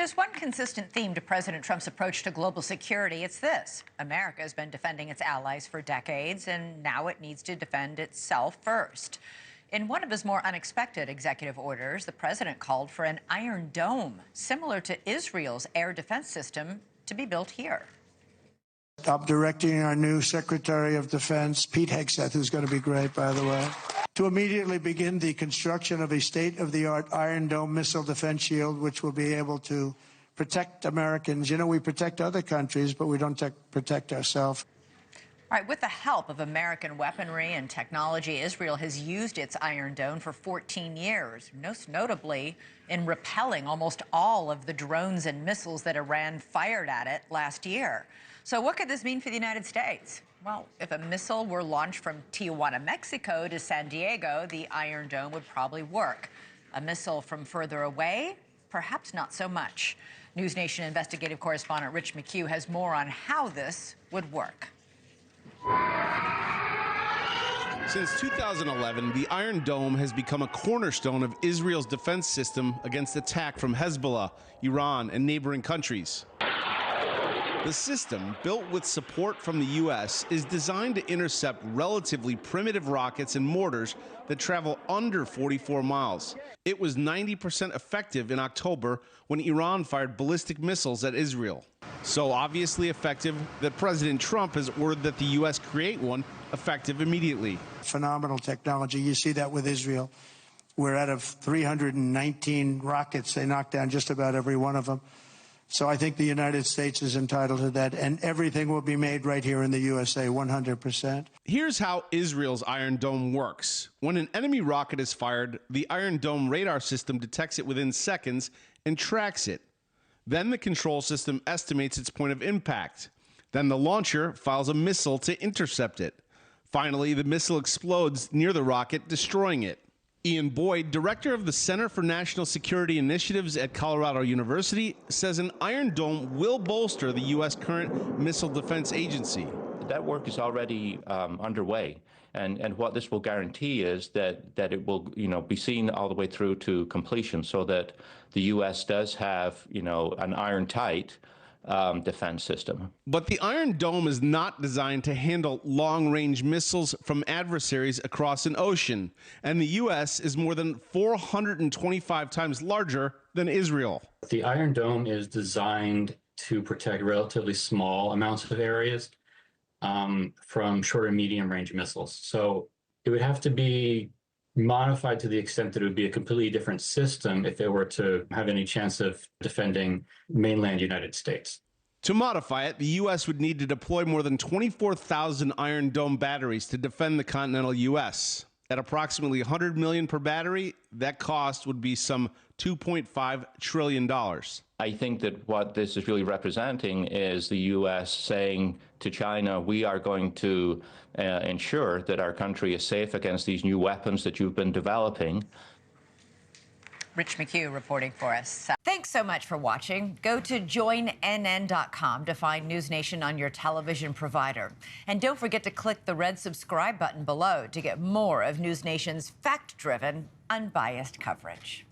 there's one consistent theme to President Trump's approach to global security, it's this. America has been defending its allies for decades, and now it needs to defend itself first. In one of his more unexpected executive orders, the president called for an Iron Dome, similar to Israel's air defense system, to be built here. I'm directing our new Secretary of Defense, Pete Hegseth, who's going to be great, by the way, to immediately begin the construction of a state-of-the-art Iron Dome missile defense shield, which will be able to protect Americans. You know, we protect other countries, but we don't protect ourselves. All right, with the help of American weaponry and technology, Israel has used its Iron Dome for 14 years, most notably in repelling almost all of the drones and missiles that Iran fired at it last year. So what could this mean for the United States? Well, if a missile were launched from Tijuana, Mexico to San Diego, the Iron Dome would probably work. A missile from further away, perhaps not so much. NewsNation investigative correspondent Rich McHugh has more on how this would work. Since 2011, the Iron Dome has become a cornerstone of Israel's defense system against attack from Hezbollah, Iran, and neighboring countries. The system, built with support from the U.S., is designed to intercept relatively primitive rockets and mortars that travel under 44 miles. It was 90% effective in October when Iran fired ballistic missiles at Israel. So obviously effective that President Trump has ordered that the U.S. create one effective immediately. Phenomenal technology. You see that with Israel, where out of 319 rockets, they knocked down just about every one of them. So I think the United States is entitled to that, and everything will be made right here in the USA, 100%. Here's how Israel's Iron Dome works. When an enemy rocket is fired, the Iron Dome radar system detects it within seconds and tracks it. Then the control system estimates its point of impact. Then the launcher files a missile to intercept it. Finally, the missile explodes near the rocket, destroying it. Ian Boyd, director of the Center for National Security Initiatives at Colorado University, says an Iron Dome will bolster the U.S. current missile defense agency. That work is already underway. And what this will guarantee is that it will, be seen all the way through to completion, so that the U.S. does have, an iron-tight defense system. But the Iron Dome is not designed to handle long-range missiles from adversaries across an ocean, and the U.S. is more than 425 times larger than Israel. The Iron Dome is designed to protect relatively small amounts of areas from short and medium-range missiles. So it would have to be modified to the extent that it would be a completely different system if it were to have any chance of defending mainland United States. To modify it, the U.S. would need to deploy more than 24,000 Iron Dome batteries to defend the continental U.S. At approximately $100 million per battery, that cost would be some $2.5 trillion. I think that what this is really representing is the U.S. saying to China, we are going to ensure that our country is safe against these new weapons that you've been developing. Rich McHugh reporting for us. Thanks so much for watching. Go to joinnn.com to find NewsNation on your television provider. And don't forget to click the red subscribe button below to get more of NewsNation's fact-driven, unbiased coverage.